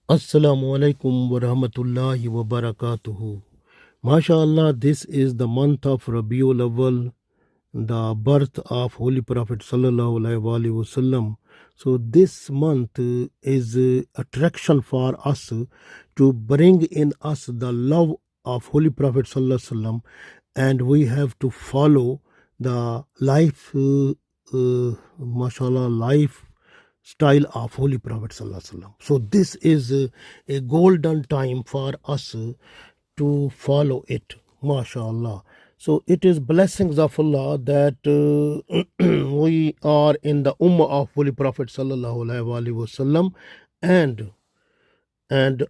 Assalamu alaikum wa rahmatullahi wa barakatuhu. MashaAllah, this is the month of Rabiul Awwal, the birth of Holy Prophet Sallallahu Alaihi Wasallam. So this month is attraction for us to bring in us the love of Holy Prophet Sallallahu Alaihi Wasallam, and we have to follow the life, mashallah, life style of Holy Prophet Sallallahu Alaihi Wasallam. So this is a golden time for us to follow it, mashallah. So it is blessings of Allah that we are in the ummah of Holy Prophet Sallallahu Alaihi Wasallam, and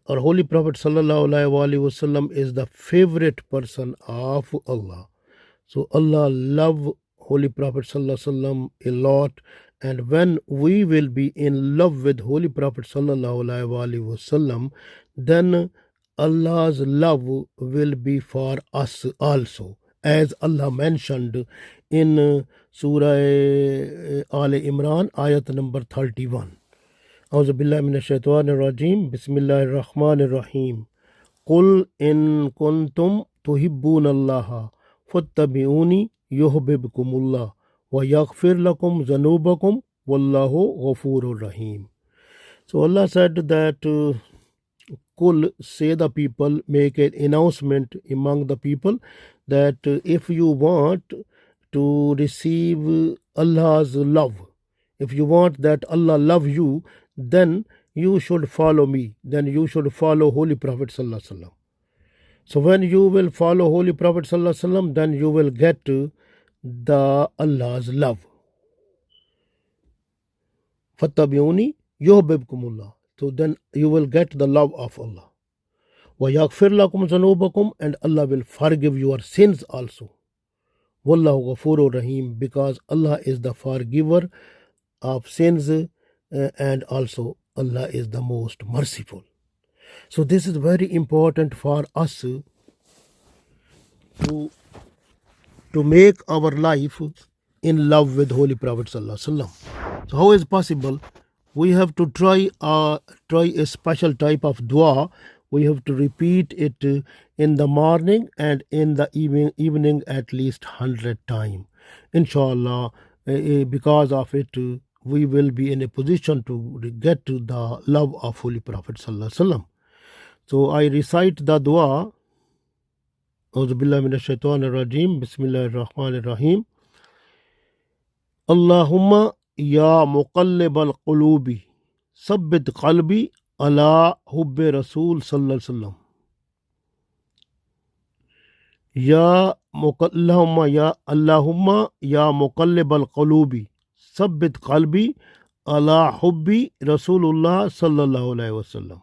our Holy Prophet Sallallahu Alaihi Wasallam is the favorite person of Allah. So Allah love Holy Prophet Sallallahu Alaihi Wasallam a lot, and when we will be in love with Holy Prophet Sallallahu Alaihi Wasallam, then Allah's love will be for us also, as Allah mentioned in Surah Al Imran, ayat number 31. أعوذ بالله من الشيطان الرجيم بسم الله الرحمن الرحيم قل إن كنتم تحبون الله فاتبعوني يحببكم الله ويغفر لكم ذنوبكم والله غفور رحيم. So Allah said that Kul, say the people, make an announcement among the people that if you want to receive Allah's love, if you want that Allah love you, then you should follow me, then you should follow Holy Prophet Sallallahu Alaihi Wasallam. So when you will follow Holy Prophet Sallallahu Alaihi Wasallam, then you will get the Allah's love. Fattabi'uni yuhibbukumullah. So then you will get the love of Allah. وَيَغْفِرْ لَكُمْ ذَنُوبَكُمْ, and Allah will forgive your sins also. Wallahu Ghafurur Rahim, because Allah is the forgiver of sins, and also Allah is the most merciful. So this is very important for us to make our life in love with Holy Prophet Sallallahu Alaihi Wasallam. So how is possible? We have to try a special type of dua. We have to repeat it in the morning and in the evening at least 100 times. Inshallah, because of it, we will be in a position to get to the love of Holy Prophet Sallallahu Alaihi Wasallam. So I recite the dua. أعوذ بالله من الشيطان الرجيم بسم الله الرحمن الرحيم اللهم يا مقلب القلوب ثبت قلبي على حب رسول صلى الله عليه وسلم اللهم يا مقلب القلوب ثبت قلبي على حب رسول الله صلى الله عليه وسلم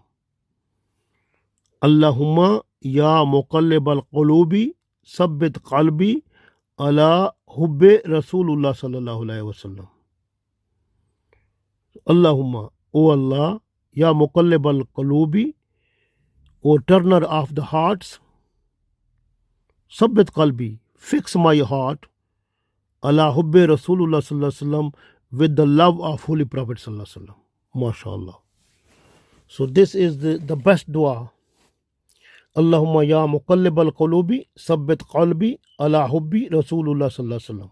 اللهم يا مقلب القلوب ثبت قلبي على حب رسول الله صلى الله عليه وسلم Allahumma, O Allah, Ya Muqallib al-Qalubi, O turner of the hearts, Sabbit qalbi, fix my heart, ala hubbi Rasulullah sallallahu alaihi wasallam, with the love of Holy Prophet sallallahu alaihi wasallam. MashaAllah. So this is the best dua. Allahumma ya muqallib al-qulubi, sabbit qalbi, ala hubbi Rasulullah sallallahu alaihi wasallam.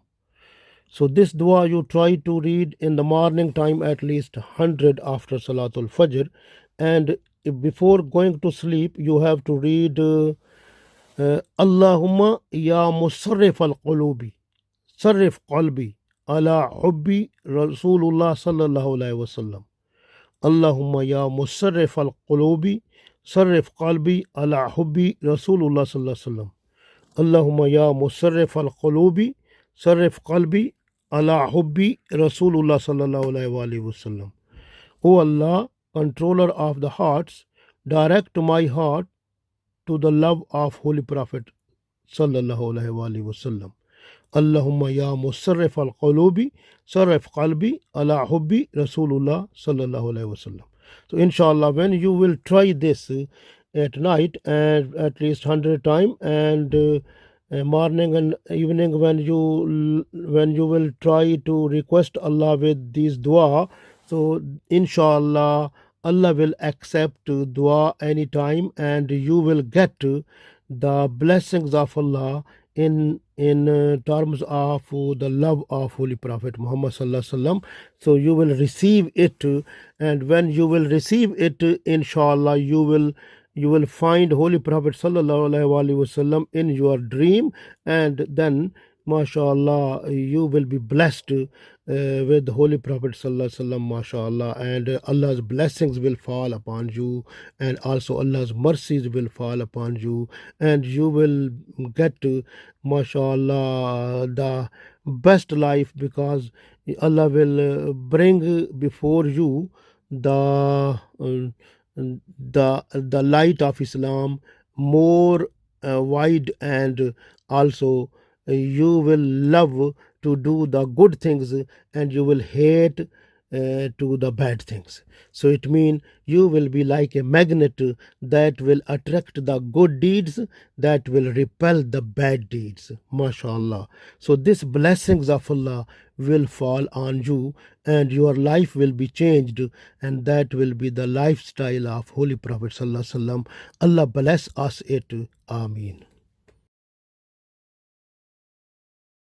So this dua you try to read in the morning time at least 100 after Salatul Fajr, and before going to sleep you have to read Allahumma ya musarrif al-qulubi sarrif qalbi ala hubbi Rasulullah sallallahu alaihi wasallam. Allahumma ya musarrif al-qulubi sarrif qalbi ala hubbi Rasulullah sallallahu alaihi wasallam. Allahumma ya musarrif al-qulubi sarrif qalbi ala hubbi Rasulullah sallallahu alaihi wasallam. O Allah, controller of the hearts, direct my heart to the love of Holy Prophet sallallahu alaihi wasallam. Allahumma ya musarrif al-qulubi sarrif qalbi ala hubbi Rasulullah sallallahu alaihi wasallam. So inshallah, when you will try this at night and at least 100 times, and morning and evening when you will try to request Allah with these dua, so inshallah Allah will accept dua anytime, and you will get the blessings of Allah in terms of the love of Holy Prophet Muhammad Sallallahu Alaihi Wasallam. So you will receive it, and when you will receive it, inshallah, you will find Holy Prophet Sallallahu Alaihi Wasallam in your dream, and then mashallah you will be blessed with the Holy Prophet Sallallahu Alaihi Wasallam, mashallah, and Allah's blessings will fall upon you, and also Allah's mercies will fall upon you, and you will get to mashallah the best life, because Allah will bring before you the light of Islam more wide, and also you will love to do the good things, and you will hate to the bad things. So it means you will be like a magnet that will attract the good deeds, that will repel the bad deeds, mashallah. So these blessings of Allah will fall on you, and your life will be changed, and that will be the lifestyle of Holy Prophet Sallallahu Alaihi Wasallam. Allah bless us it. Ameen.